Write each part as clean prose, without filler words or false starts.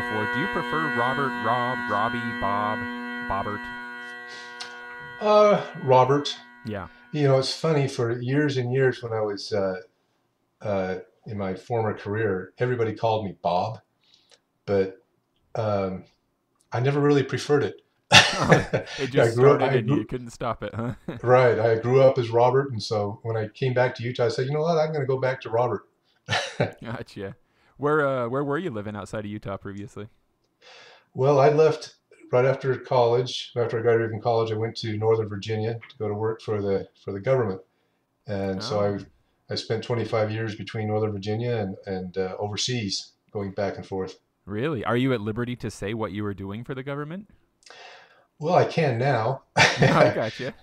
before. Do you prefer Robert, Rob, Robbie, Bob, Bobbert? Robert. Yeah. It's funny. For years and years, when I was in my former career, everybody called me Bob, but um, I never really preferred it. It I just grew up. started I and you grew couldn't stop it, huh? right. I grew up as Robert, and so when I came back to Utah, I said, you know what? I'm going to go back to Robert. Gotcha. Where were you living outside of Utah previously? Well, I left right after college. After I graduated from college, I went to Northern Virginia to go to work for the government. And so Oh, I spent 25 years between Northern Virginia and overseas, going back and forth. really? Are you at liberty to say what you were doing for the government? Well, I can now. I gotcha.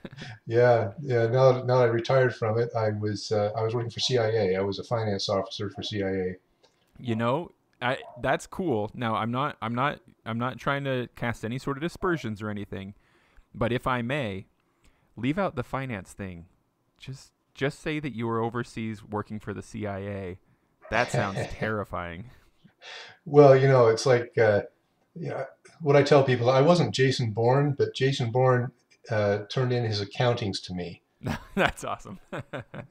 Yeah, yeah. Now I retired from it. I was working for CIA. I was a finance officer for CIA. You know, that's cool. Now, I'm not trying to cast any sort of dispersions or anything, but if I may, leave out the finance thing. Just say that you were overseas working for the CIA. That sounds terrifying. Well, it's like yeah, what I tell people. I wasn't Jason Bourne, but Jason Bourne turned in his accountings to me. That's awesome.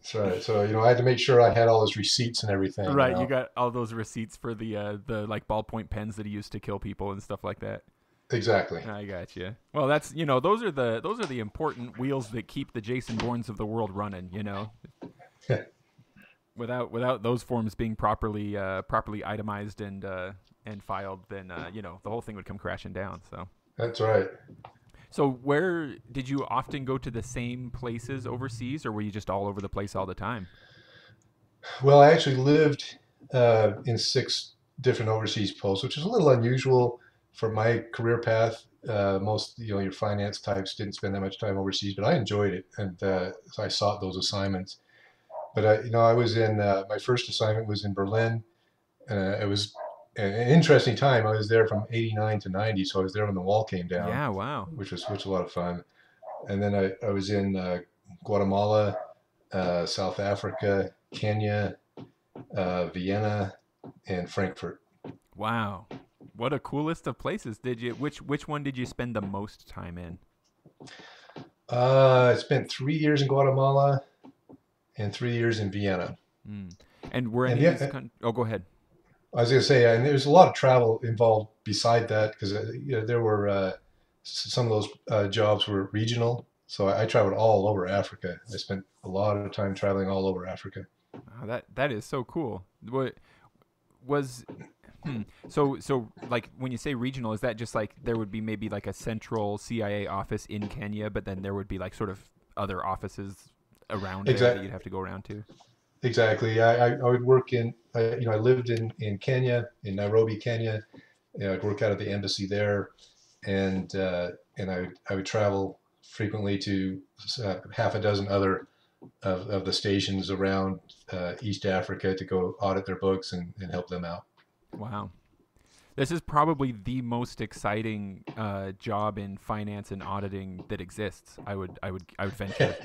So I had to make sure I had all his receipts and everything. Right, you got all those receipts for the like ballpoint pens that he used to kill people and stuff like that. Exactly. I got you. Well, that's those are the important wheels that keep the Jason Bournes of the world running. Without those forms being properly itemized and filed, then the whole thing would come crashing down. That's right. So where did you often go to the same places overseas, or were you just all over the place all the time? Well, I actually lived in six different overseas posts, which is a little unusual for my career path. Most, your finance types didn't spend that much time overseas, but I enjoyed it, and so I sought those assignments. But I was in my first assignment was in Berlin, and it was an interesting time. I was there from '89 to '90, so I was there when the wall came down, Yeah, wow. which was a lot of fun. And then I was in Guatemala, South Africa, Kenya, Vienna, and Frankfurt. Wow. What a cool list of places. Did you which one did you spend the most time in? I spent 3 years in Guatemala and 3 years in Vienna. Mm. And were And any of these yeah, Oh, go ahead. I was going to say, and there's a lot of travel involved beside that because there were some of those jobs were regional. So I traveled all over Africa. I spent a lot of time traveling all over Africa. Oh, that is so cool. What was so like when you say regional, is that just like there would be maybe like a central CIA office in Kenya, but then there would be like sort of other offices around there that Exactly. you'd have to go around to? Exactly. I would work I lived in Kenya, in Nairobi, Kenya. I'd work out of the embassy there, and I would travel frequently to half a dozen other of the stations around East Africa to go audit their books and help them out. Wow. This is probably the most exciting job in finance and auditing that exists. I would venture.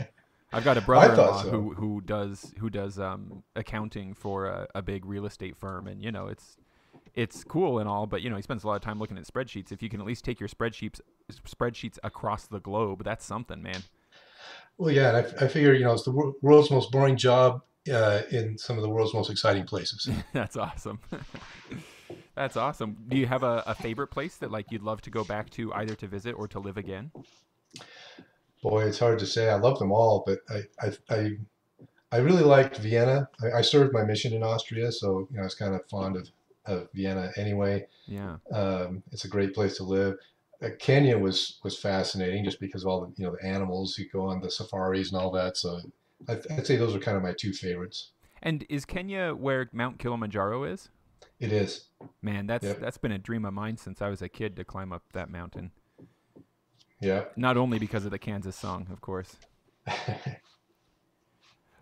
I've got a I thought brother-in-law so. who does accounting for a big real estate firm, and it's cool and all, but he spends a lot of time looking at spreadsheets. If you can at least take your spreadsheets across the globe, that's something, man. Well, yeah, and I figure, it's the world's most boring job in some of the world's most exciting places. That's awesome. That's awesome. Do you have a favorite place that like you'd love to go back to either to visit or to live again? Boy, it's hard to say. I love them all, but I really liked Vienna. I served my mission in Austria, so I was kind of fond of Vienna anyway. Yeah. It's a great place to live. Kenya was fascinating just because of all the animals who go on the safaris and all that. So I'd say those are kind of my two favorites. And is Kenya where Mount Kilimanjaro is? It is. Man, that's Yep. that's been a dream of mine since I was a kid to climb up that mountain. Yeah. Not only because of the Kansas song, of course.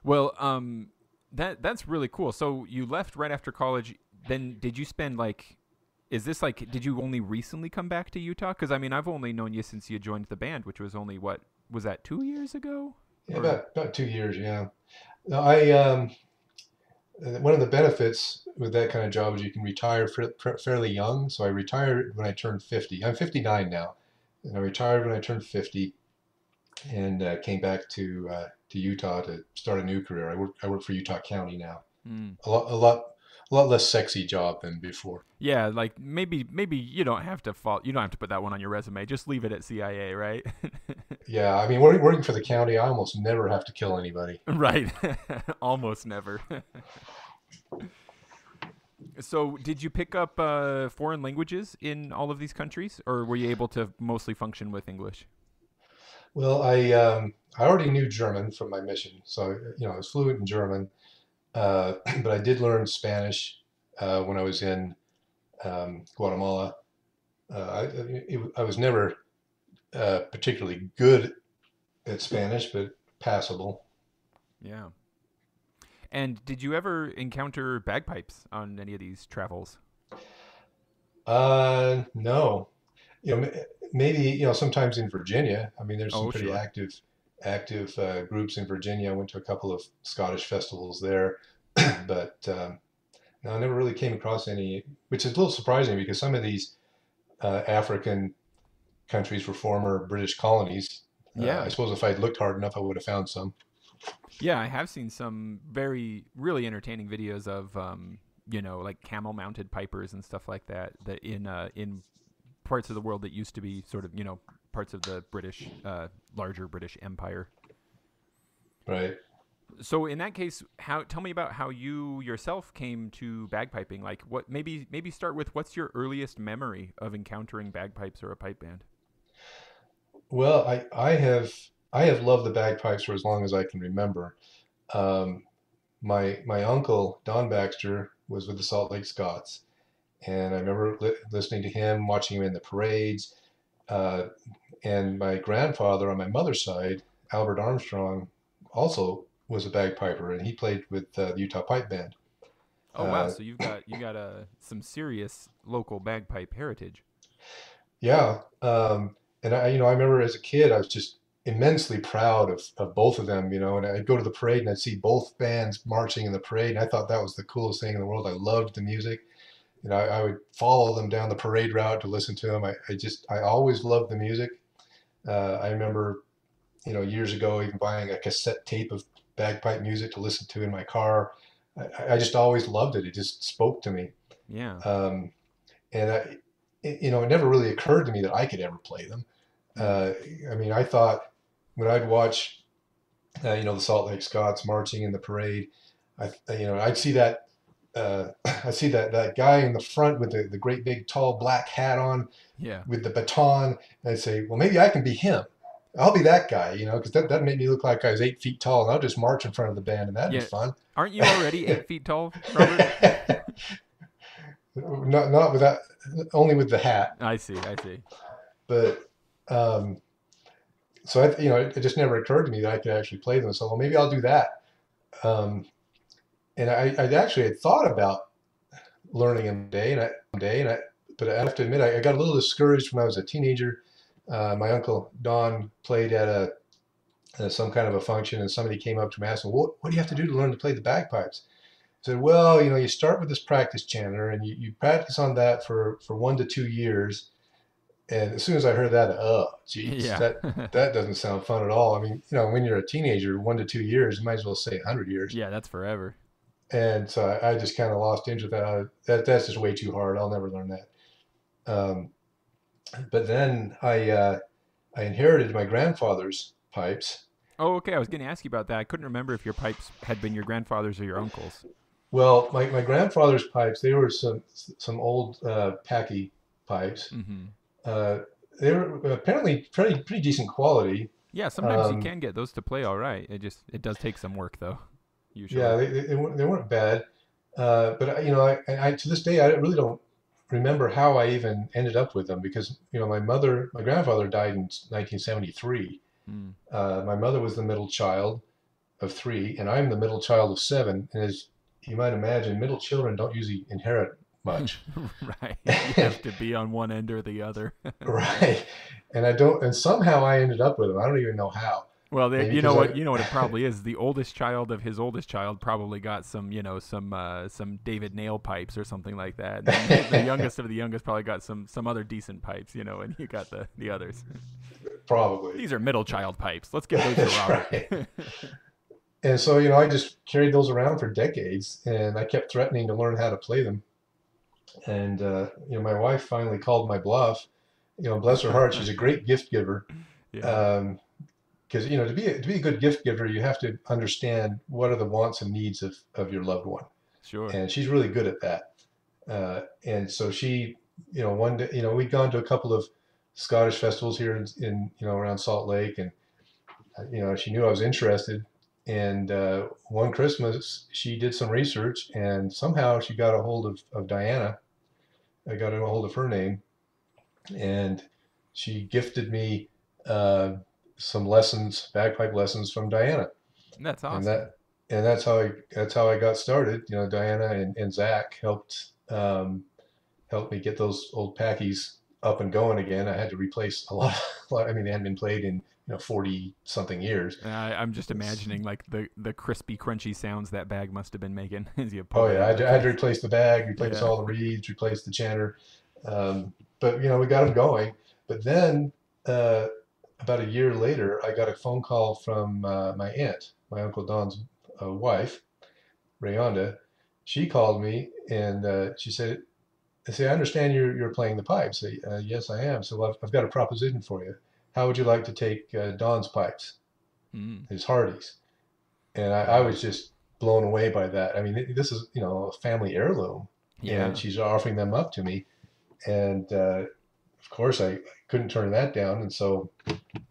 Well, that's really cool. So you left right after college. Then did you spend like is this like did you only recently come back to Utah? Because I mean, I've only known you since you joined the band, which was only what was that 2 years ago? Yeah, Or about 2 years. Yeah. No, I one of the benefits with that kind of job is you can retire fairly young. So I retired when I turned 50. I'm 59 now, and I retired when I turned 50, and came back to Utah to start a new career. I work for Utah County now. Mm. A lot less sexy job than before. Yeah, like maybe you don't have to you don't have to put that one on your resume. Just leave it at CIA, right? Yeah, I mean, working for the county, I almost never have to kill anybody. Right. Almost never. So, did you pick up foreign languages in all of these countries, or were you able to mostly function with English? Well, I already knew German from my mission, so I was fluent in German. But I did learn Spanish when I was in Guatemala. I was never particularly good at Spanish, but passable. Yeah. And did you ever encounter bagpipes on any of these travels? No, maybe sometimes in Virginia. I mean, there's some Oh, pretty sure. active groups in Virginia. I went to a couple of Scottish festivals there, but no, I never really came across any, which is a little surprising because some of these African countries were former British colonies. I Yeah. suppose if I'd looked hard enough, I would have found some. Yeah, I have seen some really entertaining videos of, like camel mounted pipers and stuff like that, that in parts of the world that used to be sort of, parts of the larger British Empire. Right. So in that case, tell me about how you yourself came to bagpiping. Like what maybe start with what's your earliest memory of encountering bagpipes or a pipe band? Well, I have loved the bagpipes for as long as I can remember. Um, my uncle Don Baxter was with the Salt Lake Scots, and I remember listening to him, watching him in the parades. Uh, and my grandfather on my mother's side, Albert Armstrong, also was a bagpiper, and he played with the Utah Pipe Band. Oh wow, Uh, so you got some serious local bagpipe heritage. yeah, and I remember as a kid, I was just immensely proud of both of them, and I'd go to the parade and I'd see both bands marching in the parade, and I thought that was the coolest thing in the world. I loved the music. I would follow them down the parade route to listen to them. I always loved the music. I remember, years ago, even buying a cassette tape of bagpipe music to listen to in my car. I just always loved it. It just spoke to me. Yeah. Um, and it never really occurred to me that I could ever play them. Mm. Uh, I mean, I thought when I'd watch, the Salt Lake Scots marching in the parade, I'd see that, I see that guy in the front with the great big tall black hat on Yeah. with the baton, and I'd say, well, maybe I can be him. I'll be that guy, because that made me look like I was 8 feet tall, and I'll just march in front of the band, and that'd be Yeah. fun. Aren't you already 8 feet tall, Robert? Not with that, only with the hat. I see. I see. But um, so it just never occurred to me that I could actually play them. So well, maybe I'll do that. Um, and I actually had thought about learning them but I have to admit I got a little discouraged when I was a teenager. My uncle Don played at some kind of a function, and somebody came up to me and asked him, "What do you have to do to learn to play the bagpipes?" I said, "Well, you start with this practice chanter, and you practice on that for 1 to 2 years." And as soon as I heard that, oh, geez, Yeah. that doesn't sound fun at all. I mean, when you're a teenager, 1 to 2 years, you might as well say 100 years. Yeah, that's forever. And so I just kind of lost interest. That's just way too hard. I'll never learn that. Um, but then I inherited my grandfather's pipes. Oh, okay. I was going to ask you about that. I couldn't remember if your pipes had been your grandfather's or your uncle's. Well, my grandfather's pipes, they were some old Packy pipes. Mm-hmm. Uh, they were apparently pretty decent quality. Yeah, sometimes you Um, can get those to play all right. It does take some work though, yeah, usually. they weren't bad. But I to this day I really don't remember how I even ended up with them because my grandfather died in 1973. Mm. My mother was the middle child of three, and I'm the middle child of seven. And as you might imagine, middle children don't usually inherit much. Right. You have to be on one end or the other. Right. And somehow I ended up with them. I don't even know how. Well, maybe you know because what, you know what it probably is. The oldest child of his oldest child probably got some, some David Nail pipes or something like that. And then the youngest of the youngest probably got some other decent pipes, and you got the others. probably. These are middle child pipes. Let's give those to That's Robert. right. And so, I just carried those around for decades, and I kept threatening to learn how to play them. And my wife finally called my bluff. Bless her heart, she's a great gift giver. Yeah, Because to be a good gift giver, you have to understand what are the wants and needs of your loved one, sure. and she's really good at that. And so she, one day, we'd gone to a couple of Scottish festivals here in around Salt Lake, and she knew I was interested. And one Christmas, she did some research, and somehow she got a hold of Diana. I got a hold of her name, and she gifted me some lessons, bagpipe lessons from Diana, That's and awesome. that's how I got started. Diana and Zach helped me get those old Packies up and going again. I had to replace a lot. I mean, they hadn't been played in 40 something years. I'm just imagining like the crispy, crunchy sounds that bag must have been making as you Oh pulled it yeah, out of the I had to case. replace the bag, replace Yeah. all the reeds, replace the chanter. But we got them going. But then uh, about a year later, I got a phone call from my aunt, my uncle Don's wife, Rayonda. She called me and she said, "I understand you're playing the pipes." I say, "Yes, I am." So I've got a proposition for you. How would you like to take Don's pipes, Mm, his Hardys? And I wow. was just blown away by that. I mean, this is a family heirloom, and Yeah. she's offering them up to me, and of course I couldn't turn that down, and so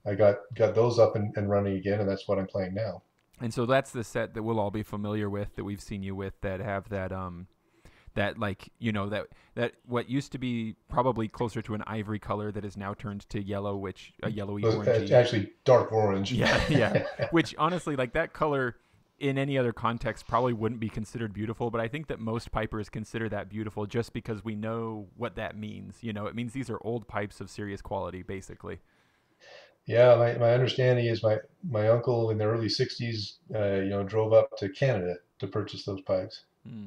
I got those up and running again, and that's what I'm playing now. And so that's the set that we'll all be familiar with, that we've seen you with, that have that like that what used to be probably closer to an ivory color that is now turned to yellow, which a yellowy It's orangey. actually dark orange. Yeah, yeah. Which honestly, like that color in any other context probably wouldn't be considered beautiful, but I think that most pipers consider that beautiful just because we know what that means. It means these are old pipes of serious quality, basically. Yeah, my understanding is my uncle in the early '60s, drove up to Canada to purchase those pipes. Hmm.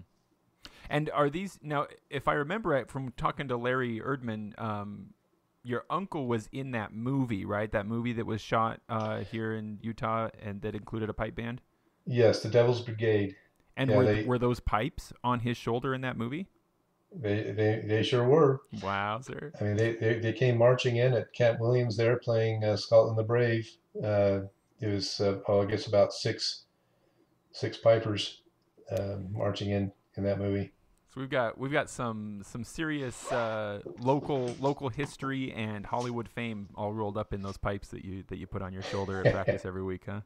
And are these now? If I remember right from talking to Larry Erdman, your uncle was in that movie, right? That movie that was shot here in Utah and that included a pipe band. Yes, the Devil's Brigade. And Yeah, were those pipes on his shoulder in that movie? they sure were. Wow, sir. I mean, they came marching in at Camp Williams there playing Scotland the Brave. Uh, it was, I guess about six pipers marching in that movie. So we've got some serious local history and Hollywood fame all rolled up in those pipes that you put on your shoulder at practice every week, huh?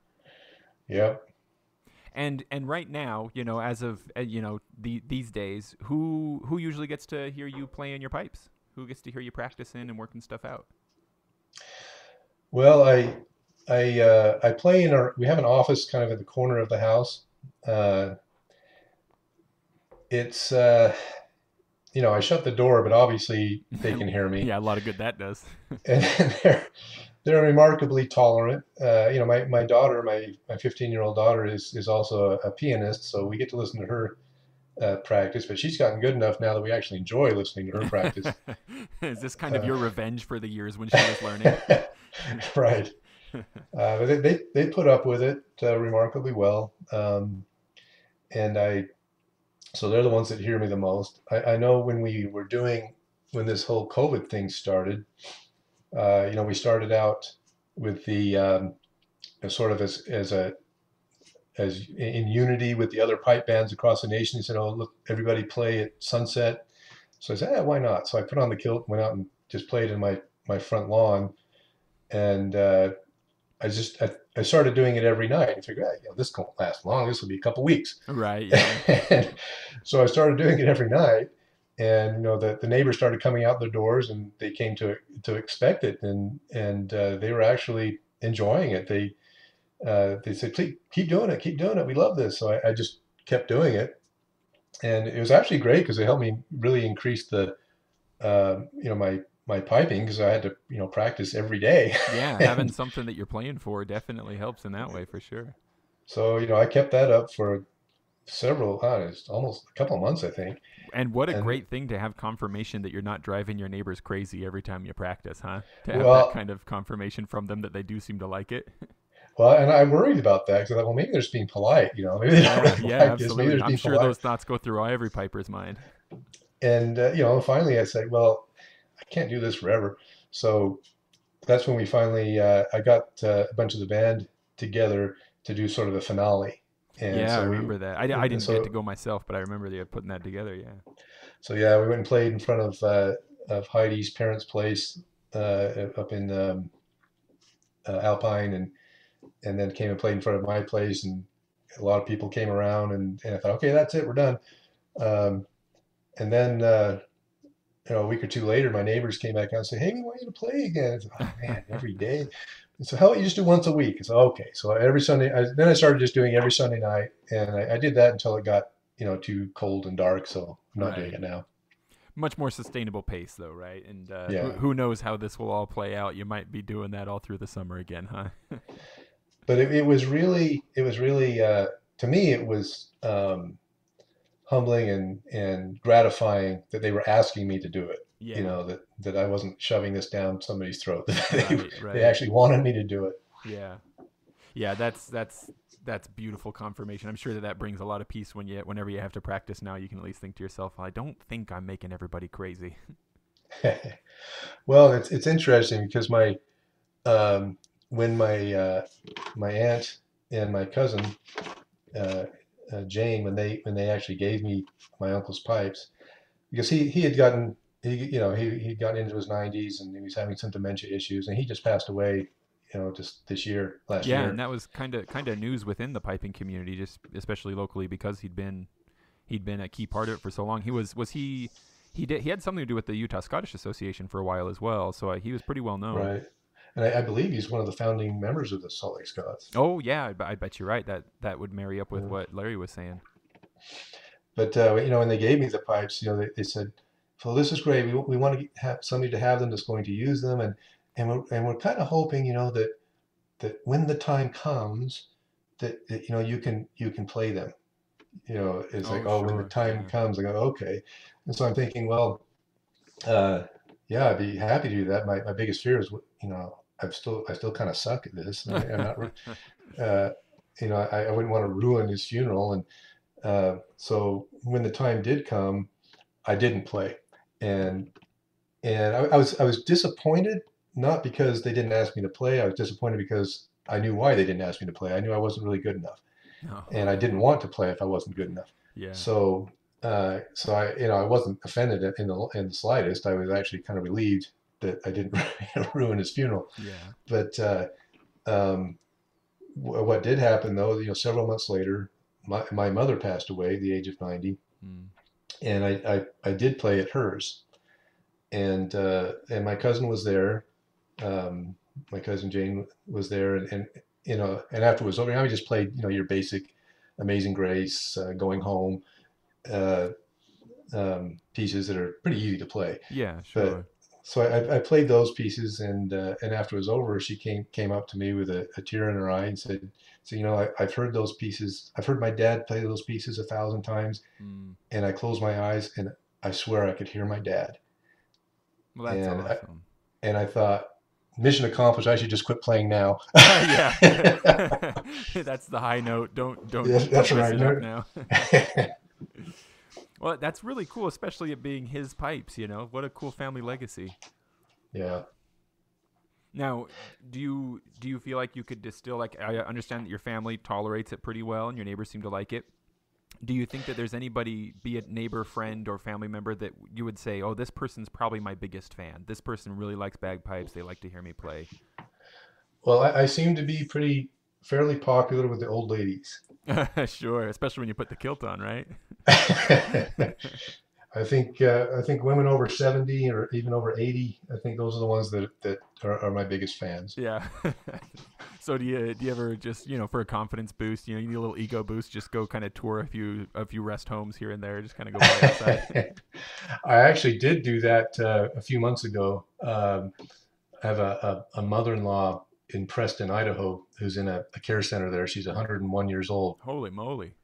Yep. And right now, as of these days, who usually gets to hear you play in your pipes? Who gets to hear you practicing and working stuff out? Well, I play in we have an office kind of at the corner of the house. Uh, it's I shut the door, but obviously they can hear me, Yeah, a lot of good that does. and they're remarkably tolerant. My daughter, my 15-year-old daughter, is also a pianist, so we get to listen to her practice. But she's gotten good enough now that we actually enjoy listening to her practice. Is this kind of Uh, your revenge for the years when she was learning? right. But they put up with it remarkably well, and so they're the ones that hear me the most. I know when this whole COVID thing started, we started out with the sort of as in unity with the other pipe bands across the nation. He said, "Oh, look, everybody play at sunset." So I said, "Yeah, why not?" So I put on the kilt, went out and just played in my front lawn, and I started doing it every night. I figured, this won't last long. This will be a couple weeks. Right, yeah. And so I started doing it every night, and the neighbors started coming out their doors, and they came to expect it, and they were actually enjoying it. They said, "Please keep doing it, keep doing it. We love this." So I just kept doing it, and it was actually great because it helped me really increase the my my piping because I had to, practice every day. Yeah, having And something that you're playing for definitely helps in that way for sure. so, I kept that up for several, it's almost a couple of months, I think. And what a And great thing to have confirmation that you're not driving your neighbors crazy every time you practice, huh? To have that well, kind of confirmation from them that they do seem to like it. and I worried about that because I thought, well, maybe they're just being polite, maybe they don't Yeah, really yeah, like this. Maybe they're absolutely. just I'm being sure polite. those thoughts go through every piper's mind. And, finally I said, well, I can't do this forever. So that's when we finally, I got a bunch of the band together to do sort of a finale. And Yeah, I so remember that. I and didn't get to so, go myself, but I remember they putting that together. Yeah. so yeah, we went and played in front of Heidi's parents' place, up in, Alpine, and then came and played in front of my place, and a lot of people came around, and I thought, okay, that's it, we're done. Um, and then, a week or two later, my neighbors came back out and said, "Hey, we want you to play again." I said, "Oh man, every day." And so, how about you just do once a week? I said, "Okay." So every Sunday, then I started just doing every Sunday night, and I did that until it got, too cold and dark. So I'm not doing Right. it now. Much more sustainable pace, though, right? And Yeah, who knows how this will all play out? You might be doing that all through the summer again, huh? but it was really, to me, it was, humbling and gratifying that they were asking me to do it. Yeah. That I wasn't shoving this down somebody's throat. That Right. they Right. actually wanted me to do it. Yeah. Yeah. That's beautiful confirmation. I'm sure that that brings a lot of peace whenever you have to practice now. You can at least think to yourself, I don't think I'm making everybody crazy. Well, it's interesting because um, when my aunt and my cousin, uh, Jane, when they actually gave me my uncle's pipes, because he had gotten he'd gotten into his 90s, and he was having some dementia issues, and he just passed away, just last Yeah, and year. that was kind of news within the piping community, just especially locally because he'd been a key part of it for so long. He had something to do with the Utah Scottish Association for a while as well, so he was pretty well known. Right. And I believe he's one of the founding members of the Salt Lake Scots. Oh yeah, I bet you're right. That would marry up with Yeah. what Larry was saying. But when they gave me the pipes, they said, "Well, this is great. We want to have somebody to have them that's going to use them, and we're kind of hoping, that when the time comes, that you can play them. It's like, Oh oh, when the sure, time yeah, comes, I go, okay." And so I'm thinking, well, uh, yeah, I'd be happy to do that. My biggest fear is, I still kind of suck at this. I'm not, uh, I wouldn't want to ruin his funeral. And so when the time did come, I didn't play, and I was disappointed, not because they didn't ask me to play. I was disappointed because I knew why they didn't ask me to play. I knew I wasn't really good enough, no, and I didn't want to play if I wasn't good enough. yeah, So I wasn't offended in the slightest. I was actually kind of relieved that I didn't ruin his funeral. yeah, But um, what did happen, though, several months later, my mother passed away at the age of 90, mm, and I did play at hers, and my cousin was there. My cousin Jane was there, and after it was over, I just played, your basic Amazing Grace, Going Home, uh, pieces that are pretty easy to play. yeah, But sure. so I played those pieces, and after it was over, she came up to me with a tear in her eye and said, "So I've heard those pieces. I've heard my dad play those pieces 1,000 times, Mm. and I closed my eyes, and I swear I could hear my dad." Well, that's And I, awesome. and I thought, mission accomplished. I should just quit playing now. Yeah, that's the high note. Don't Yes, don't that's don't mess right. it up No. now. Well, that's really cool, especially it being his pipes. What a cool family legacy. Yeah. Now, do you feel like you could distill? Like, I understand that your family tolerates it pretty well, and your neighbors seem to like it. Do you think that there's anybody, be it neighbor, friend, or family member, that you would say, "Oh, this person's probably my biggest fan. This person really likes bagpipes. They like to hear me play." Well, I seem to be fairly popular with the old ladies. Sure, especially when you put the kilt on, right? I think women over 70 or even over 80. I think those are the ones that are my biggest fans. Yeah. So do you ever just, for a confidence boost, you need a little ego boost, just go kind of tour a few rest homes here and there, just kind of go play outside? I actually did do that a few months ago. I have a mother-in-law in Preston, Idaho, who's in a care center there. She's 101 years old. Holy moly.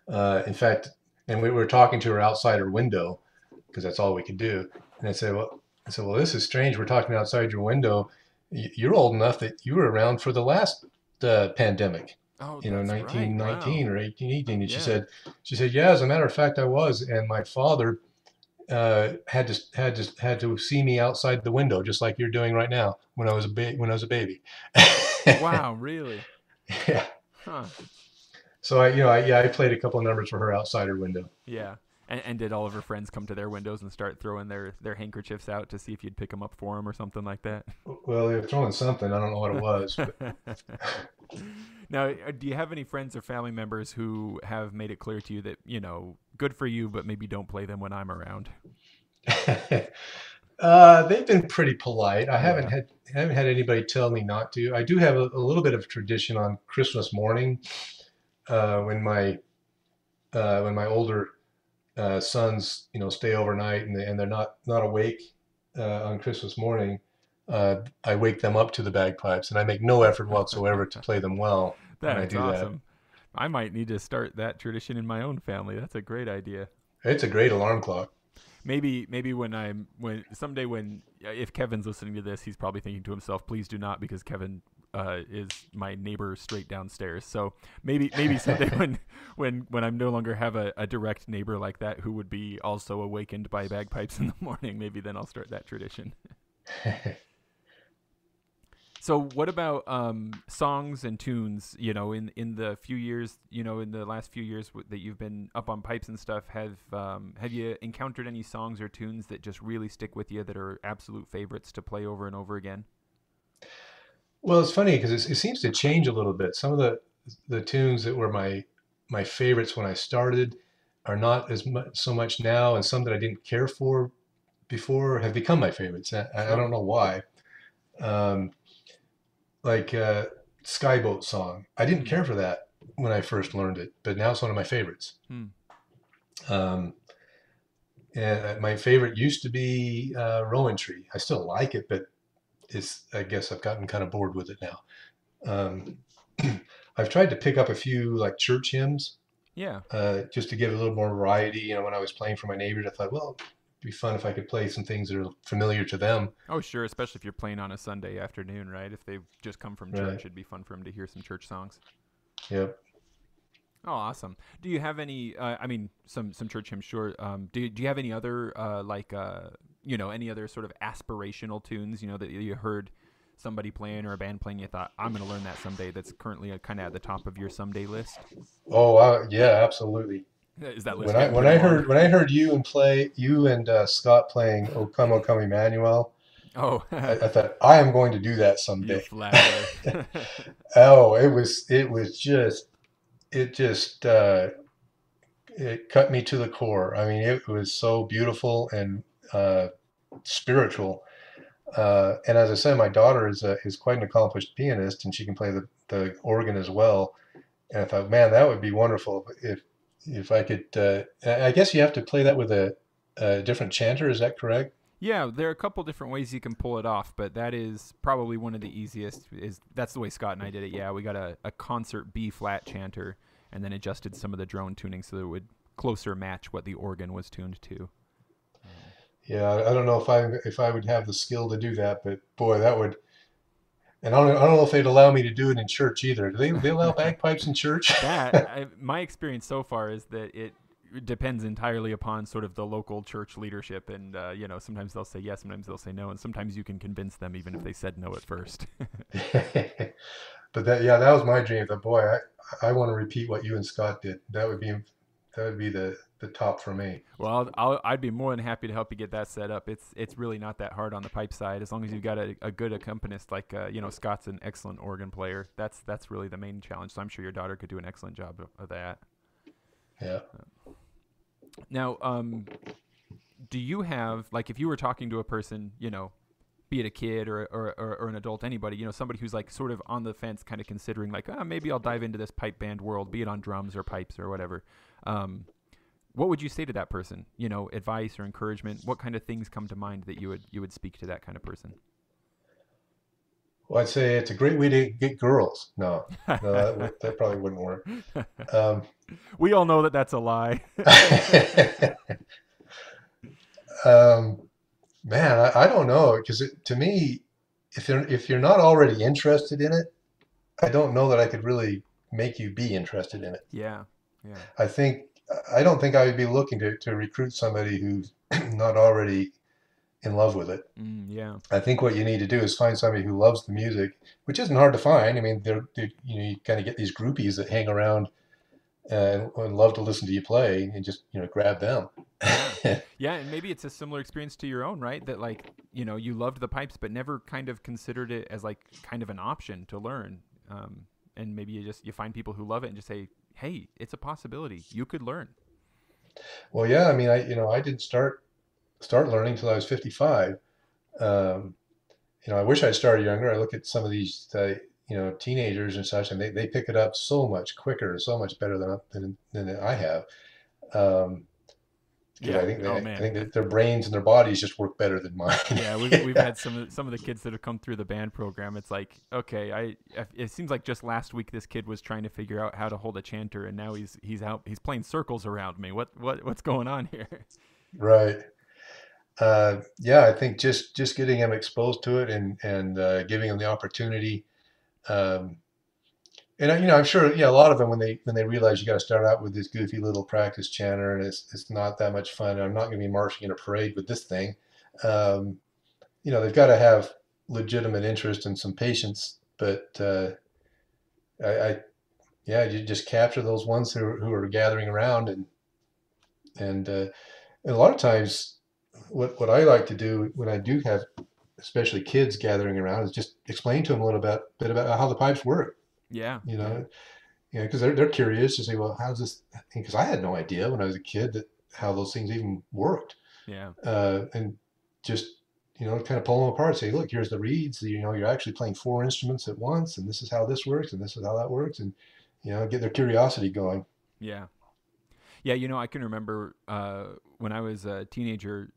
In fact, and we were talking to her outside her window because that's all we could do. And I said, well, this is strange. We're talking outside your window. You're old enough that you were around for the last pandemic, Oh, that's right. Wow. 1919 or 1818. And Yeah. she said, yeah, as a matter of fact, I was. And my father had to see me outside the window, just like you're doing right now when I was a baby. Wow, really? Yeah. Huh. So I played a couple of numbers for her outside her window. Yeah. And did all of her friends come to their windows and start throwing their handkerchiefs out to see if you'd pick them up for them or something like that? Well, they were throwing something. I don't know what it was, but Now, do you have any friends or family members who have made it clear to you that, good for you, but maybe don't play them when I'm around? they've been pretty polite. Yeah. I haven't had anybody tell me not to. I do have a little bit of tradition on Christmas morning when my older sons, stay overnight and they're not awake on Christmas morning. I wake them up to the bagpipes, and I make no effort whatsoever to play them well when I That's do that. awesome. I might need to start that tradition in my own family. That's a great idea. It's a great alarm clock. Maybe when someday when if Kevin's listening to this, he's probably thinking to himself, "Please do not," because Kevin is my neighbor straight downstairs. So maybe someday when I no longer have a direct neighbor like that who would be also awakened by bagpipes in the morning, maybe then I'll start that tradition. So what about songs and tunes? In the few years, in the last few years that you've been up on pipes and stuff, have you encountered any songs or tunes that just really stick with you that are absolute favorites to play over and over again? Well, it's funny because it seems to change a little bit. Some of the tunes that were my favorites when I started are not as much so much now, and some that I didn't care for before have become my favorites. I don't Sure. know why. Um, like Skyboat song. I didn't Hmm. care for that when I first learned it, but now it's one of my favorites. Hmm. Um, and my favorite used to be Rowan Tree. I still like it, but I guess I've gotten kind of bored with it now. Um, I've tried to pick up a few like church hymns Yeah. just to give a little more variety. When I was playing for my neighbors, I thought, well, it'd be fun if I could play some things that are familiar to them. Oh, sure. Especially if you're playing on a Sunday afternoon, right? If they've just come from Right. church, it'd be fun for them to hear some church songs. Yep. Oh, awesome. Do you have any? I mean, some church hymns, sure. Do you have any other any other sort of aspirational tunes, that you heard somebody playing or a band playing? You thought, I'm going to learn that someday. That's currently kind of at the top of your someday list. Oh, yeah, absolutely. Is that list When I getting when pretty I long? heard when I heard you and Scott playing O Come Emmanuel, Oh, I thought I am going to do that you someday. flatterer. Oh, it just it cut me to the core. I mean, it was so beautiful and uh, spiritual. And as I said, my daughter is quite an accomplished pianist, and she can play the organ as well. And I thought, man, that would be wonderful if I could. I guess you have to play that with a different chanter. Is that correct? Yeah, there are a couple different ways you can pull it off, but that is probably one of the easiest. Is That's the way Scott and I did it. Yeah, we got a concert B flat chanter, and then adjusted some of the drone tuning so that it would closer match what the organ was tuned to. Um, Yeah, I don't know if I would have the skill to do that, but boy, that would. And I don't know if they'd allow me to do it in church either. Do they allow bagpipes in church? my experience so far is that it depends entirely upon sort of the local church leadership, and sometimes they'll say yes, sometimes they'll say no, and sometimes you can convince them even if they said no at first. But that was my dream. That boy, I want to repeat what you and Scott did. That would be the top for me. Well, I'd be more than happy to help you get that set up. It's really not that hard on the pipe side as long as you've got a good accompanist like Scott's an excellent organ player. That's really the main challenge. So I'm sure your daughter could do an excellent job of that. Yeah. Now, do you have, like, if you were talking to a person, be it a kid or an adult, anybody, somebody who's like sort of on the fence, kind of considering like, maybe I'll dive into this pipe band world, be it on drums or pipes or whatever. What would you say to that person? Advice or encouragement? What kind of things come to mind that you would speak to that kind of person? Well, I'd say it's a great way to get girls. No, no, that probably wouldn't work. Um, We all know that that's a lie. um, Man, I don't know because to me, if you're not already interested in it, I don't know that I could really make you be interested in it. Yeah, yeah, I think I don't think I would be looking to recruit somebody who's not already in love with it. yeah, I think what you need to do is find somebody who loves the music, which isn't hard to find. I mean, you kind of get these groupies that hang around and love to listen to you play, and just grab them. yeah, yeah. And maybe it's a similar experience to your own, right? That like you loved the pipes, but never kind of considered it as like kind of an option to learn. And maybe you find people who love it and just say, hey, it's a possibility. You could learn. Well, yeah, I mean, I didn't start learning until I was 55. Um, I wish I started younger. I look at some of these, teenagers and such, and they pick it up so much quicker, so much better than I have. Um, because Yeah. Oh I man. think that their brains and their bodies just work better than mine. Yeah, we've had some of the kids that have come through the band program. It's like, okay, it seems like just last week this kid was trying to figure out how to hold a chanter, and now he's playing circles around me. What's going on here? Right. Yeah, I think just getting them exposed to it and giving them the opportunity. Um, and I'm sure, yeah, a lot of them when they realize you got to start out with this goofy little practice chanter and it's not that much fun. I'm not going to be marching in a parade with this thing. Um, they've got to have legitimate interest and some patience. But I yeah, you just capture those ones who are gathering around and a lot of times, what I like to do when I do have, especially kids gathering around, is just explain to them a little bit about how the pipes work. Yeah, You yeah, know, because they're curious to say, well, how's this? Because I had no idea when I was a kid that how those things even worked, yeah, and just kind of pull them apart. Say, look, here's the reeds. You're actually playing four instruments at once, and this is how this works, and this is how that works, and get their curiosity going. yeah. Yeah, I can remember when I was a teenager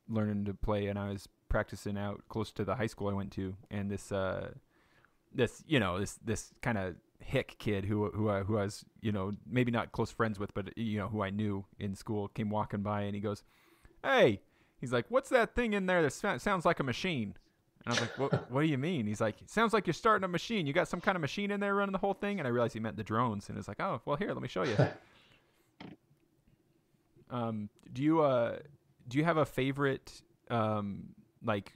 learning to play, and I was practicing out close to the high school I went to, and this kind of hick kid who I was maybe not close friends with, but who I knew in school came walking by, and he goes, "Hey," he's like, "What's that thing in there that sounds like a machine?" And I was like, "What do you mean?" He's like, "It sounds like you're starting a machine. You got some kind of machine in there running the whole thing?" And I realized he meant the drones, and it's like, "Oh, well, here, let me show you." Um, do you have a favorite like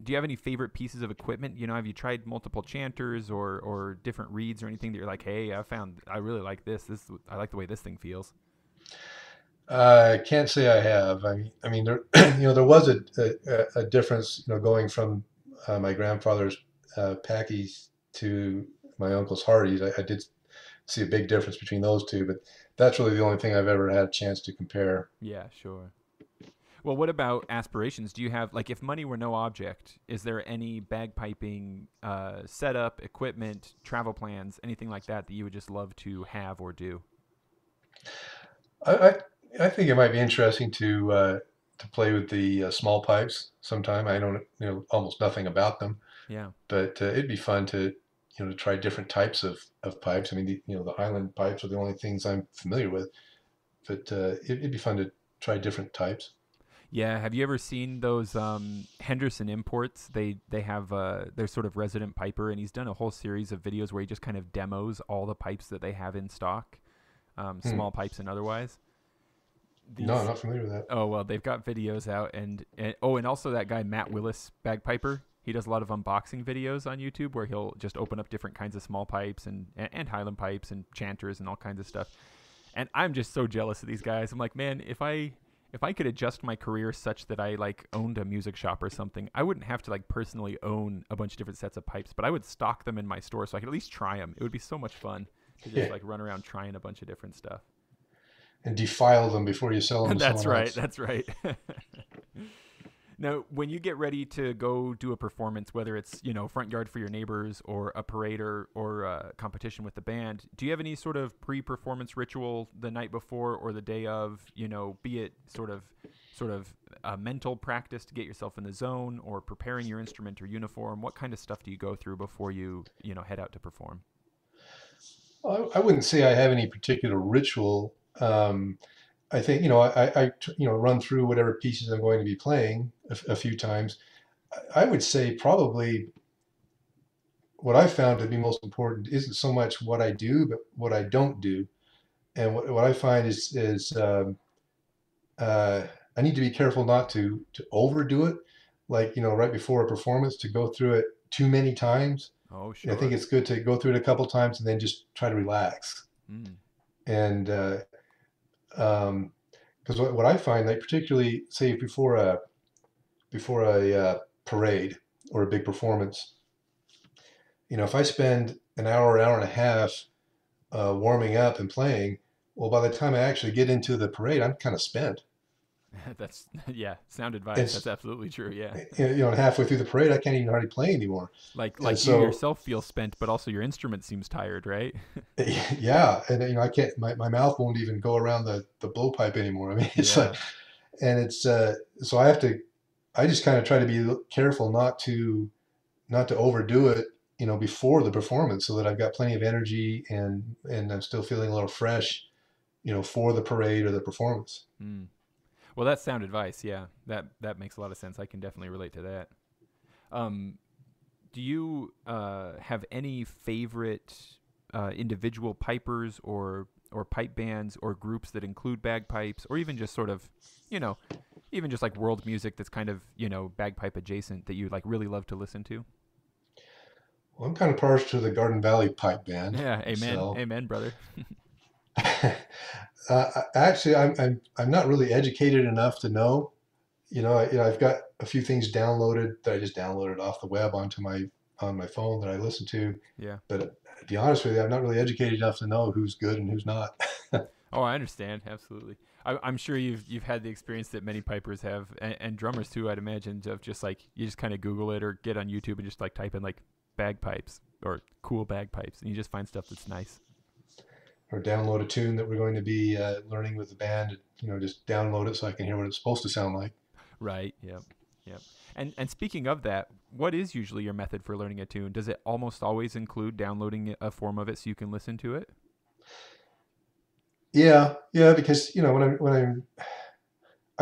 do you have any favorite pieces of equipment? Have you tried multiple chanters or different reeds or anything that you're like, hey, I really like this. I like the way this thing feels. I can't say I have. I mean, there, there was a difference, going from my grandfather's Packies to my uncle's Hardees. I did see a big difference between those two, but that's really the only thing I've ever had a chance to compare. Yeah, sure. Well, what about aspirations? Do you have, like, if money were no object, is there any bagpiping setup, equipment, travel plans, anything like that you would just love to have or do? I, I, I think it might be interesting to play with the small pipes sometime. I don't know almost nothing about them, Yeah. but it'd be fun to try different types of pipes. I mean, the Highland pipes are the only things I'm familiar with, but it'd be fun to try different types. Yeah, have you ever seen those Henderson imports? They have their sort of resident piper, and he's done a whole series of videos where he just kind of demos all the pipes that they have in stock, Hmm. small pipes and otherwise. No, I'm These not familiar with that. Oh well, they've got videos out, and also that guy Matt Willis bagpiper. He does a lot of unboxing videos on YouTube where he'll just open up different kinds of small pipes and Highland pipes and chanters and all kinds of stuff. And I'm just so jealous of these guys. I'm like, man, if I could adjust my career such that I like owned a music shop or something, I wouldn't have to like personally own a bunch of different sets of pipes, but I would stock them in my store so I could at least try them. It would be so much fun to just Yeah, like run around trying a bunch of different stuff. and defile them before you sell them to That's someone right. else. That's right. Now, when you get ready to go do a performance, whether it's front yard for your neighbors or a parade or a competition with the band, do you have any sort of pre-performance ritual the night before or the day of? Be it sort of a mental practice to get yourself in the zone, or preparing your instrument or uniform. What kind of stuff do you go through before you head out to perform? I wouldn't say I have any particular ritual. I think, run through whatever pieces I'm going to be playing a few times. I would say probably what I found to be most important isn't so much what I do, but what I don't do. And what I find is uh, I need to be careful not to overdo it. Like, right before a performance, to go through it too many times. Oh, I think sure. it's good to go through it a couple times and then just try to relax. Mm. And um, because what I find, like particularly say before a parade or a big performance, if I spend an hour and a half warming up and playing, well, by the time I actually get into the parade, I'm kind of spent. That's yeah, sound advice. That's It's absolutely true. Yeah. halfway through the parade, I can't even hardly play anymore. And Like you so, yourself feel spent, but also your instrument seems tired, right? yeah, and I can't. My mouth won't even go around the blowpipe anymore. I mean, it's like, Yeah. and it's so I have to. I just kind of try to be careful not to overdo it, before the performance, so that I've got plenty of energy and I'm still feeling a little fresh, for the parade or the performance. Mm. Well, that's sound advice. Yeah, that makes a lot of sense. I can definitely relate to that. Um, do you have any favorite individual pipers or pipe bands or groups that include bagpipes, or even just sort of, you know, even just like world music that's kind of bagpipe adjacent that you like really love to listen to? Well, I'm kind of partial to the Garden Valley Pipe Band, Yeah, amen, so amen, brother. actually, I'm not really educated enough to know. I've got a few things downloaded that I just downloaded off the web on my phone that I listen to. Yeah. But to be honest with you, I'm not really educated enough to know who's good and who's not. Oh, I understand absolutely. I'm sure you've had the experience that many pipers have, and drummers too. I'd imagine of just like you just kind of Google it or get on YouTube and just like type in like bagpipes or cool bagpipes, and you just find stuff that's nice. Or download a tune that we're going to be learning with the band. Just download it so I can hear what it's supposed to sound like. Right. Yep. Yep. And speaking of that, what is usually your method for learning a tune? Does it almost always include downloading a form of it so you can listen to it? Yeah, yeah, because I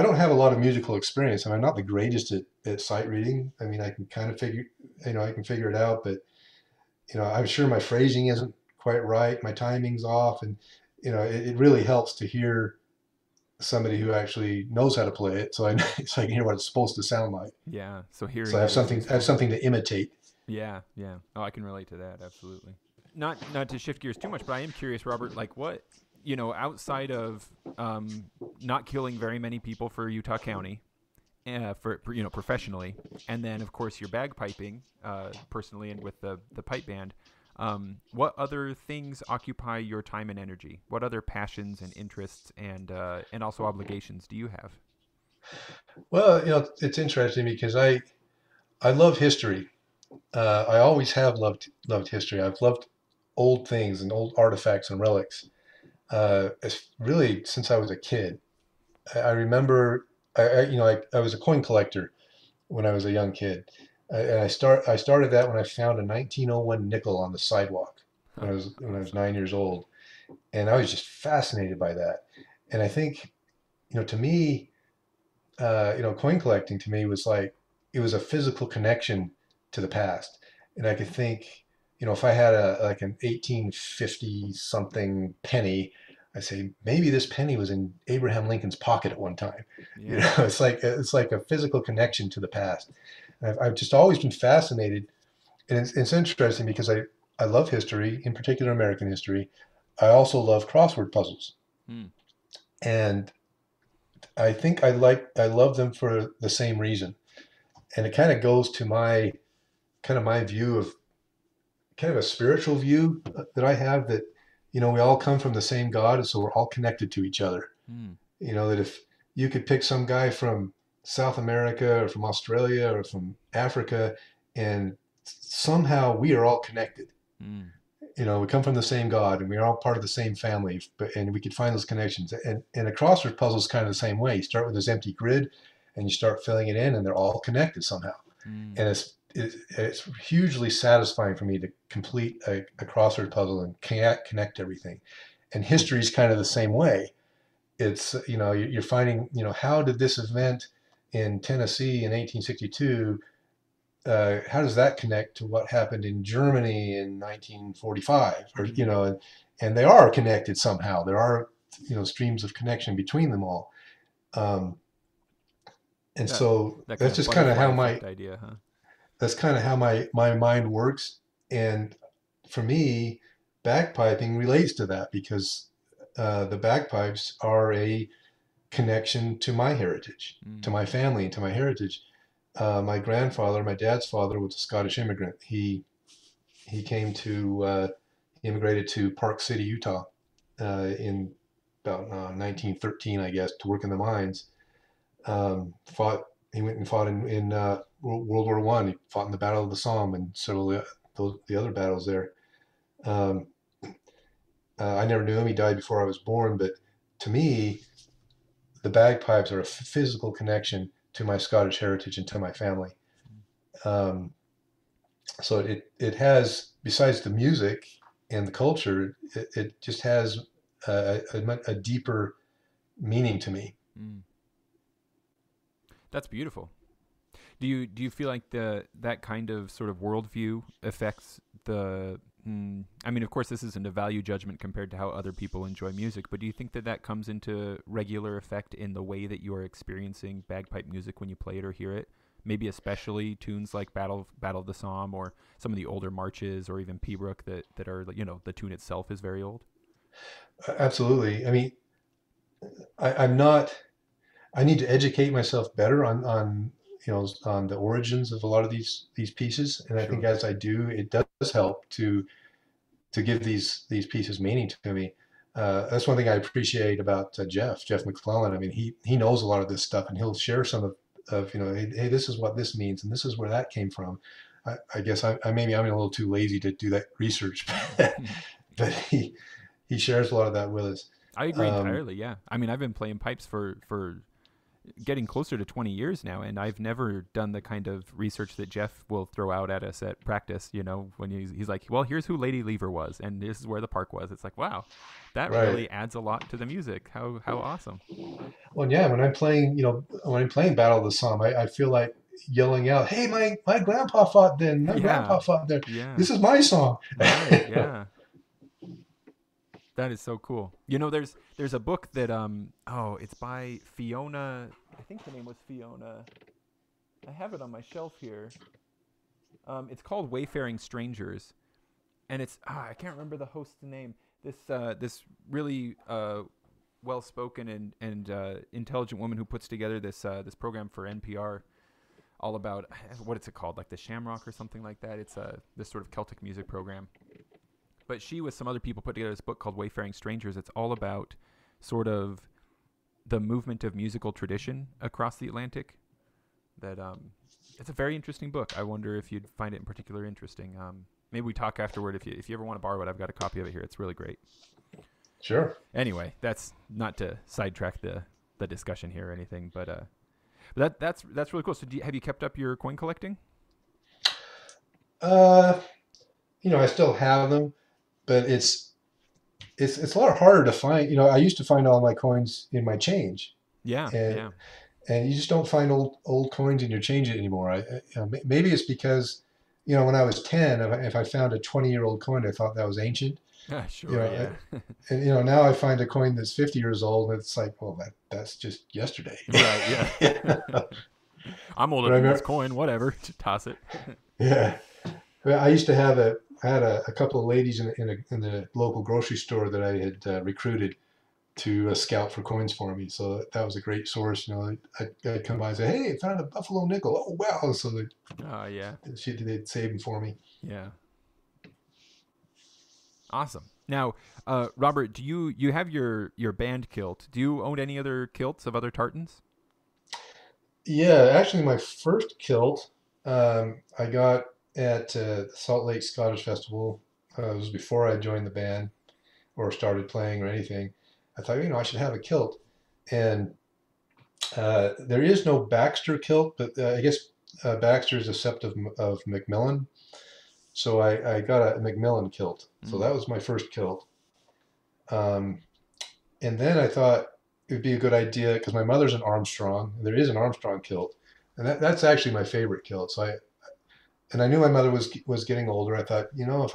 don't have a lot of musical experience, and I'm not the greatest at sight reading. I mean, I can kind of I can figure it out, but I'm sure my phrasing isn't quite right, my timing's off, and it really helps to hear somebody who actually knows how to play it, so I so I can hear what it's supposed to sound like. Yeah. So So hearing it is I have useful. something to imitate. Yeah. Yeah. Oh, I can relate to that absolutely. Not to shift gears too much, but I am curious, Robert. Like, what outside of not killing very many people for Utah County, for professionally, and then of course your bagpiping personally and with the pipe band. What other things occupy your time and energy? What other passions and interests and also obligations do you have? Well, it's interesting because I love history. I always have loved history. I've loved old things and old artifacts and relics. It's really since I was a kid. I remember, I was a coin collector when I was a young kid. And I started that when I found a 1901 nickel on the sidewalk when I was 9 years old, and I was just fascinated by that. And I think, to me, coin collecting to me was like it was a physical connection to the past, and I could think, if I had a like an 1850 something penny, I say maybe this penny was in Abraham Lincoln's pocket at one time. Yeah. It's like a physical connection to the past. And I've just always been fascinated, and it's interesting because I love history, in particular American history. I also love crossword puzzles, Hmm. and I think I love them for the same reason. And it kind of goes to my view of kind of a spiritual view that I have, that we all come from the same God, and so we're all connected to each other. Hmm. That if you could pick some guy from South America or from Australia or from Africa, and somehow we are all connected. Mm. We come from the same God and we're all part of the same family, and we could find those connections. And a crossword puzzle is kind of the same way. You start with this empty grid and you start filling it in, and they're all connected somehow. Mm. And it's hugely satisfying for me to complete a crossword puzzle and connect everything. And history is kind of the same way. It's, you're finding, how did this event in Tennessee in 1862, how does that connect to what happened in Germany in 1945? Or, and they are connected somehow. There are, streams of connection between them all. And That so that kind that's of just kind of butterfly how effect idea, huh? my mind works. And for me, bagpiping relates to that because the bagpipes are a connection to my heritage, to Mm. my family, and to my heritage. My grandfather, my dad's father, was a Scottish immigrant. He came he immigrated to Park City, Utah, in about 1913, I guess, to work in the mines. Fought. He went and fought in World War One. He fought in the Battle of the Somme and several of the other battles there. Um, I never knew him. He died before I was born. But to me, the bagpipes are a physical connection to my Scottish heritage and to my family. Um, so it has, besides the music and the culture, it just has a deeper meaning to me. Mm. That's beautiful. Do you feel like that kind of sort of worldview affects the? I mean, of course, this isn't a value judgment compared to how other people enjoy music, but do you think that comes into regular effect in the way that you are experiencing bagpipe music when you play it or hear it? Maybe especially tunes like Battle of the Somme or some of the older marches or even Pembroke that are, the tune itself is very old. Absolutely. I mean, I'm not. I need to educate myself better on the origins of a lot of these pieces, and I think Sure. as I do, it does help to give these pieces meaning to me. That's one thing I appreciate about Jeff McClellan. I mean, he knows a lot of this stuff, and he'll share some of hey, this is what this means, and this is where that came from. I guess I maybe I'm a little too lazy to do that research, but he shares a lot of that with us. I agree Um, entirely. Yeah, I mean, I've been playing pipes for getting closer to 20 years now, and I've never done the kind of research that Jeff will throw out at us at practice. When he's like, "Well, here's who Lady Lever was, and this is where the park was." It's like, wow, that right. really adds a lot to the music. How awesome! Well, yeah, when I'm playing Battle of the Somme, I feel like yelling out, "Hey, my grandpa fought then. My Yeah, grandpa fought there. yeah, This is my song." right, yeah. That is so cool. There's a book that it's by Fiona. I think the name was Fiona. I have it on my shelf here. It's called Wayfaring Strangers, and it's I can't remember the host's name. This really well spoken and intelligent woman who puts together this program for NPR, all about what is it called, like the Shamrock or something like that. It's this sort of Celtic music program. But she with some other people put together this book called Wayfaring Strangers. It's all about sort of the movement of musical tradition across the Atlantic. That It's a very interesting book. I wonder if you'd find it in particular interesting. Maybe we talk afterward if you ever want to borrow it. I've got a copy of it here. It's really great. Sure. Anyway, that's not to sidetrack the discussion here or anything, but that's really cool. So have you kept up your coin collecting? Uh, I still have them, but it's a lot harder to find. I used to find all my coins in my change, Yeah, and yeah. and you just don't find old coins in your change anymore. Maybe it's because when I was 10, if I found a 20-year-old coin, I thought that was ancient. You Sure, know, yeah. and now I find a coin that's 50 years old, and it's like, well, that's just yesterday. Right, yeah. I'm older But I than this remember, coin, whatever. Just toss it. yeah. Well, I had a couple of ladies in the local grocery store that I had recruited to scout for coins for me. So that was a great source. I'd come by and say, "Hey, I found a Buffalo nickel." Oh wow! So Oh, yeah. they'd save them for me. Yeah. Awesome. Now, Robert, do you have your band kilt? Do you own any other kilts of other tartans? Yeah, actually, my first kilt I got at the Salt Lake Scottish Festival. It was before I joined the band or started playing or anything. I thought, I should have a kilt. And there is no Baxter kilt, but I guess Baxter is a sept of Macmillan. So I got a Macmillan kilt. So Mm. that was my first kilt. Um, and then I thought it would be a good idea because my mother's an Armstrong. There is an Armstrong kilt, and that's actually my favorite kilt. And I knew my mother was getting older. I thought, if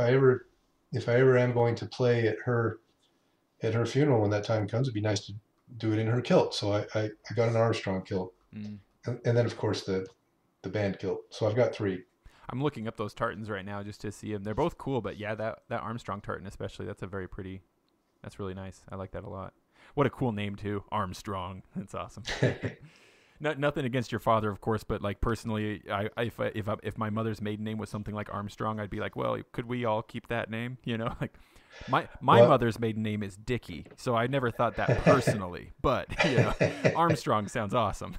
I ever am going to play at her funeral when that time comes, it'd be nice to do it in her kilt. So I got an Armstrong kilt, Mm. and then of course the band kilt. So I've got three. I'm looking up those tartans right now just to see them. They're both cool, but yeah, that Armstrong tartan especially, that's a very pretty. That's really nice. I like that a lot. What a cool name too, Armstrong. That's awesome. Nothing against your father, of course, but like personally, if my mother's maiden name was something like Armstrong, I'd be like, well, could we all keep that name? Like my Well, mother's maiden name is Dickey, so I never thought that personally, but Armstrong sounds awesome.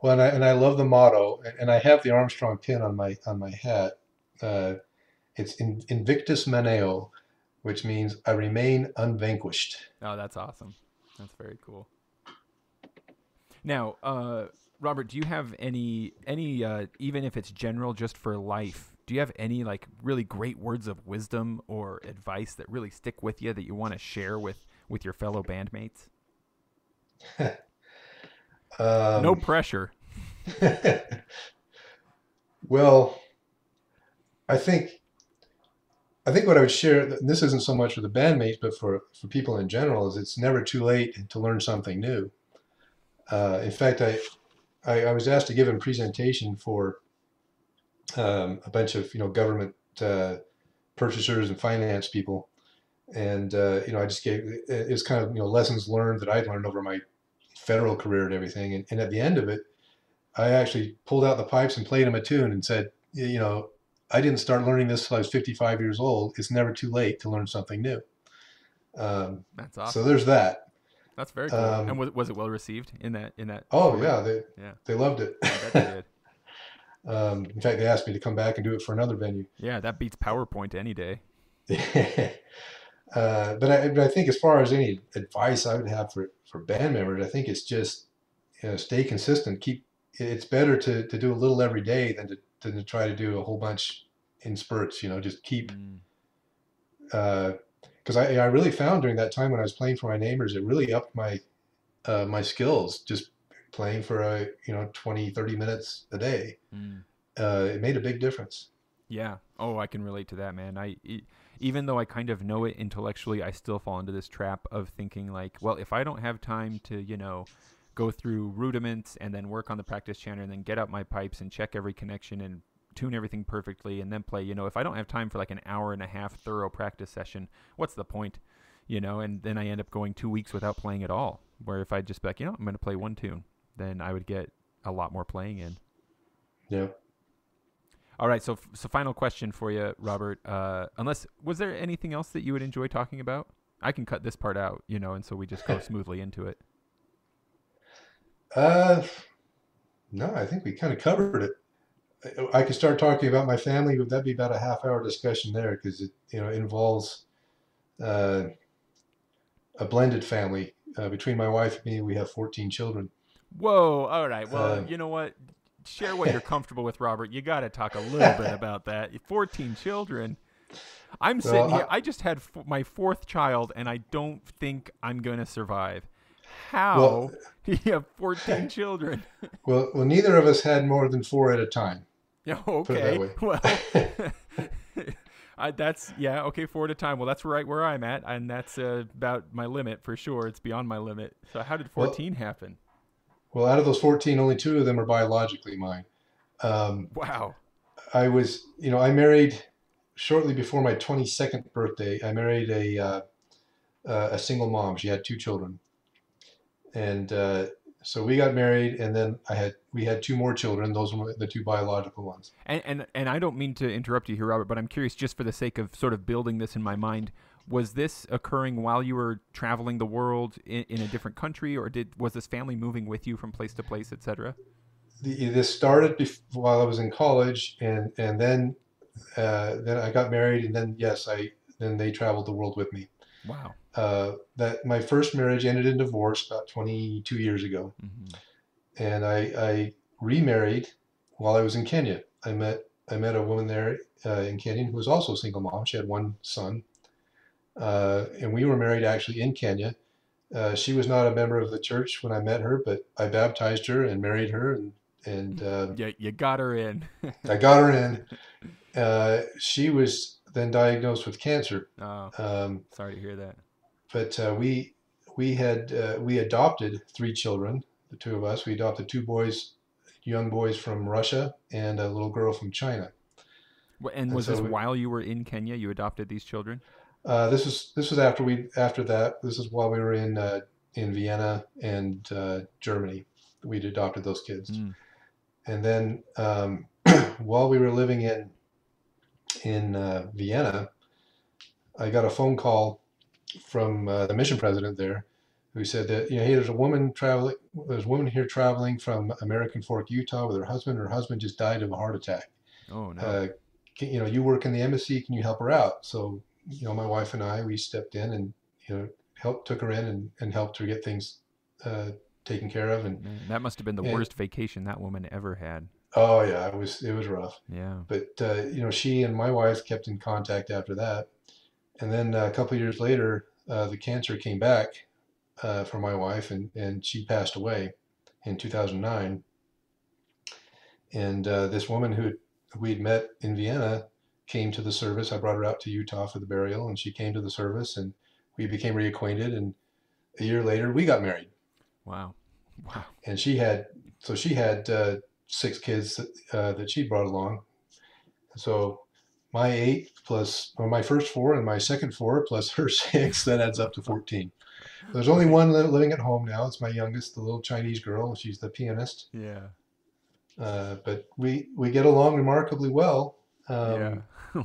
well, and I love the motto, and I have the Armstrong pin on my hat. Uh, it's Invictus Maneo, which means I remain unvanquished. Oh, that's awesome. That's very cool. Now, Robert, do you have any even if it's general, just for life? Do you have any like really great words of wisdom or advice that really stick with you that you want to share with your fellow bandmates? No um, pressure. well, I think I think what I would share, this isn't so much for the bandmates, but for people in general, is it's never too late to learn something new. In fact, I was asked to give a presentation for a bunch of government purchasers and finance people, and I just gave it was kind of lessons learned that I'd learned over my federal career and everything. And at the end of it, I actually pulled out the pipes and played them a tune and said, I didn't start learning this till I was 55 years old. It's never too late to learn something new. Um, That's so awesome. there's that. That's very cool. And Um, was it well received in that oh format? yeah, they Yeah, they loved it. I bet they did. In fact, they asked me to come back and do it for another venue. Yeah, that beats PowerPoint any day. But I think as far as any advice I would have for band members, I think it's just stay consistent. It's better to do a little every day than to try to do a whole bunch in spurts. Just keep Mm, because I really found during that time when I was playing for my neighbors, it really upped my skills just playing for 20, 30 minutes a day. mm. It made a big difference. Yeah. Oh, I can relate to that, man. Even though I kind of know it intellectually, I still fall into this trap of thinking like, well, if I don't have time to, go through rudiments and then work on the practice channel and then get out my pipes and check every connection and tune everything perfectly and then play, if I don't have time for like an hour and a half thorough practice session, what's the point? And then I end up going 2 weeks without playing at all. Where if I just be like, I'm going to play one tune, then I would get a lot more playing in. Yeah. All right, so final question for you, Robert. Unless was there anything else that you would enjoy talking about? I can cut this part out, and so we just go smoothly into it. Uh, no, I think we kind of covered it. I could start talking about my family, but that'd be about a half-hour discussion there because it involves uh, a blended family. Between my wife and me, we have 14 children. Whoa! All right. Well, Uh, you know what? Share what you're comfortable with, Robert. You got to talk a little bit about that. 14 children. I'm sitting well, here. I just had my fourth child, and I don't think I'm gonna survive. well, How do you have 14 children? well, neither of us had more than four at a time. Yeah, Put it that okay. way. Well, that's yeah, okay, four at a time. Well, that's right where I'm at, and that's about my limit for sure. It's beyond my limit. So how did Well, 14 happen? well, out of those 14, only two of them are biologically mine. Um, Wow. I married shortly before my 22nd birthday. I married a single mom. She had two children, and so we got married, and then we had two more children. Those were the two biological ones. And I don't mean to interrupt you here, Robert, but I'm curious, just for the sake of sort of building this in my mind. Was this occurring while you were traveling the world in a different country, or was this family moving with you from place to place, etc.? this started while I was in college, and then I got married, and then yes, I then they traveled the world with me. Wow. That my first marriage ended in divorce about 22 years ago, Hmm. and I remarried while I was in Kenya. I met a woman there in Kenya who was also a single mom. She had one son, and we were married actually in Kenya. She was not a member of the church when I met her, but I baptized her and married her, and Yeah, you got her in. I got her in. She was then diagnosed with cancer, Oh, um, sorry to hear that. but we adopted three children. The two of us. We adopted two boys, young boys from Russia, and a little girl from China. And And was this so while you were in Kenya? You adopted these children? this was after that. This is while we were in Vienna and Germany. We'd adopted those kids, Mm. and then while we were living in Vienna, I got a phone call from the mission president there, who said that hey, there's a woman here traveling from American Fork, Utah, with her husband. Her husband just died of a heart attack. Oh no. Uh, you work in the embassy. Can you help her out? So my wife and I, we stepped in and took her in and helped her get things uh, taken care of. Man, that must have been the And worst vacation that woman ever had. oh yeah, it was rough. Yeah. But she and my wife kept in contact after that. And then a couple of years later, the cancer came back for my wife, and she passed away in 2009. And this woman who we'd met in Vienna came to the service. I brought her out to Utah for the burial, and she came to the service, and we became reacquainted. And a year later, we got married. Wow. Wow. And she had six kids that she brought along. So my eight plus, or my first four and my second four plus her six, that adds up to 14. There's only one living at home now. It's my youngest, the little Chinese girl. She's the pianist. Yeah. But we get along remarkably well. Yeah.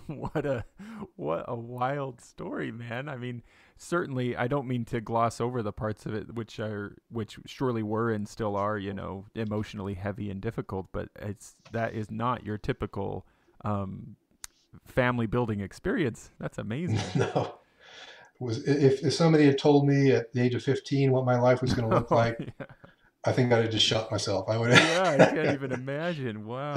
What a wild story, man. I mean, certainly I don't mean to gloss over the parts of it which surely were and still are, emotionally heavy and difficult, but that is not your typical um family building experience. That's amazing. No, if somebody had told me at the age of 15 what my life was going to look Oh, like, yeah. I think I'd have just shot myself. I would Yeah, I can't have. even imagine. Wow.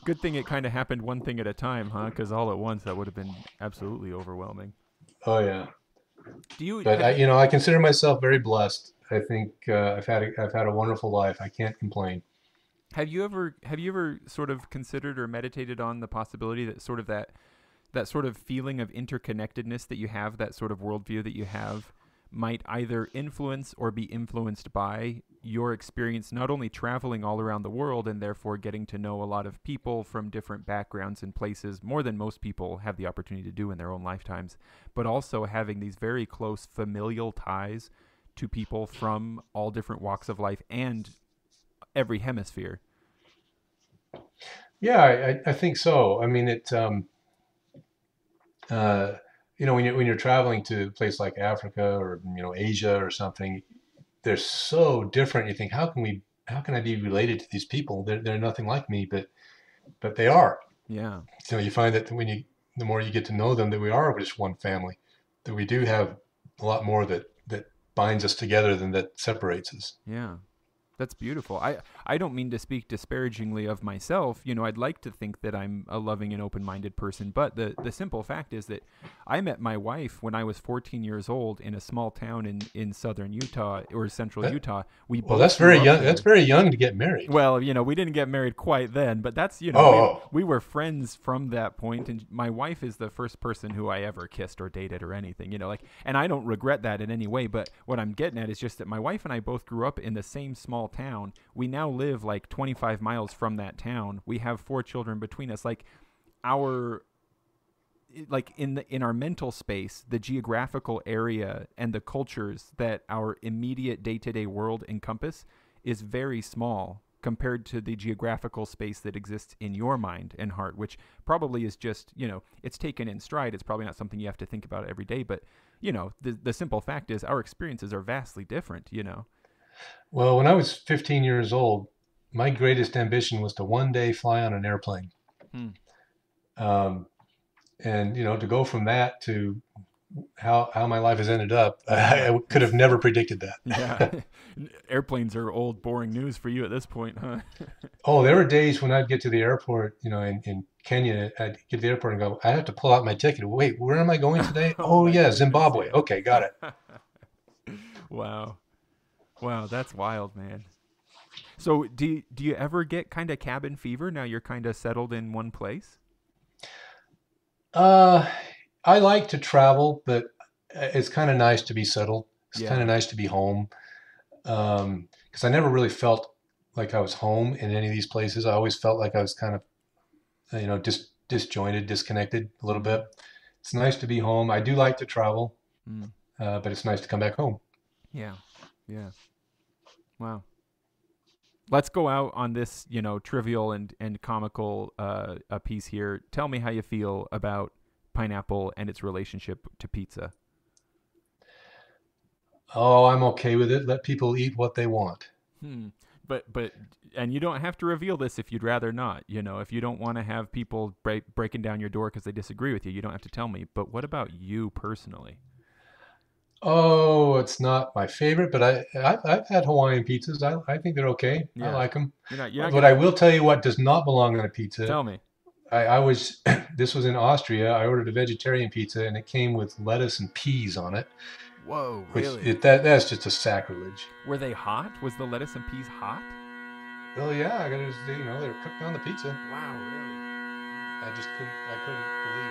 Good thing it kind of happened one thing at a time, huh? Because all at once that would have been absolutely overwhelming. Oh yeah. Do you But have you I consider myself very blessed. I think I've had a wonderful life. I can't complain. have you ever sort of considered or meditated on the possibility that sort of feeling of interconnectedness that you have, that sort of worldview that you have, might either influence or be influenced by your experience, not only traveling all around the world and therefore getting to know a lot of people from different backgrounds and places, more than most people have the opportunity to do in their own lifetimes, but also having these very close familial ties to people from all different walks of life and every hemisphere. Yeah, I think so. I mean, uh, when you're traveling to a place like Africa or Asia or something, they're so different. You think, how can I be related to these people? They're nothing like me, but they are. Yeah. You find that the more you get to know them, that we are just one family, that we do have a lot more that binds us together than that separates us. Yeah. That's beautiful. I don't mean to speak disparagingly of myself. I'd like to think that I'm a loving and open-minded person, but the simple fact is that I met my wife when I was 14 years old in a small town in southern Utah or central That, Utah. We well, both that's grew very up young. That's there. very young to get married. Well, we didn't get married quite then, but that's, Oh, oh. we were friends from that point, and my wife is the first person who I ever kissed or dated or anything, and I don't regret that in any way, but what I'm getting at is just that my wife and I both grew up in the same small town. We now live like 25 miles from that town. We have four children between us. Our in our mental space, the geographical area and the cultures that our immediate day-to-day world encompass is very small compared to the geographical space that exists in your mind and heart, which probably is just, it's taken in stride. It's probably not something you have to think about every day, but the simple fact is our experiences are vastly different. Well, when I was 15 years old, my greatest ambition was to one day fly on an airplane. Hmm. Um, and to go from that to how my life has ended up, Yeah. I could have never predicted Yeah. that. Airplanes are old, boring news for you at this point, huh? Oh, there were days when I'd get to the airport, in Kenya, I'd get to the airport and go, I have to pull out my ticket. Wait, where am I going today? Oh Oh, my yeah, goodness, Zimbabwe. yeah. Okay, got it. Wow. Wow, that's wild, man. So do you ever get kind of cabin fever now you're kind of settled in one place? Uh, I like to travel, but it's kind of nice to be settled. It's kind Yeah. of nice to be home. Because I never really felt like I was home in any of these places. I always felt like I was kind of, disjointed, disconnected a little Mm. bit. It's nice to be home. I do like to travel, Mm. but it's nice to come back home. Yeah. Yeah. Wow. Let's go out on this, trivial and comical a piece here. Tell me how you feel about pineapple and its relationship to pizza. Oh, I'm okay with it. Let people eat what they want. Hmm. But and you don't have to reveal this if you'd rather not. If you don't want to have people breaking down your door because they disagree with you, you don't have to tell me. But what about you personally? Oh, it's not my favorite, but I've had Hawaiian pizzas. I think they're okay. I Yeah. like them. You're not But I gonna will tell you what does not belong on a pizza. tell me. I was, this was in Austria. I ordered a vegetarian pizza and it came with lettuce and peas on it, Whoa, which really? that's just a sacrilege. Were they hot? Was the lettuce and peas hot? Oh yeah, I gotta, they were cooked on the pizza. Wow, really? I couldn't believe